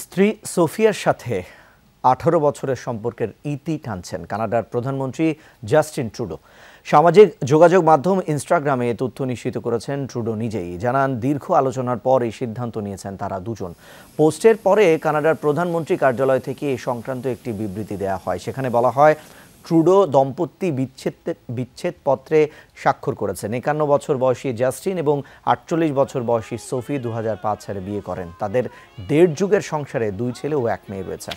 স্ত্রী সোফিয়ার সাথে 18 বছরের সম্পর্কের ইতি টানছেন কানাডার প্রধানমন্ত্রী জাস্টিন ট্রুডো। সামাজিক যোগাযোগ মাধ্যম ইনস্টাগ্রামে এ তথ্য নিশ্চিত করেছেন ট্রুডো নিজেই। জানান, দীর্ঘ আলোচনার পর এই সিদ্ধান্ত নিয়েছেন তারা দুজন। পোস্টের পরে কানাডার প্রধানমন্ত্রী কার্যালয় থেকে এ সংক্রান্ত একটি বিবৃতি দেওয়া হয়। সেখানে বলা হয়, ট্রুডো দম্পতি বিচ্ছেদপত্রে স্বাক্ষর করেছেন। 51 বছর বয়সী জাস্টিন এবং 48 বছর বয়সী সোফি 2005 সালে বিয়ে করেন। তাদের 1.5 যুগের সংসারে 2 ছেলে ও 1 মেয়ে রয়েছে।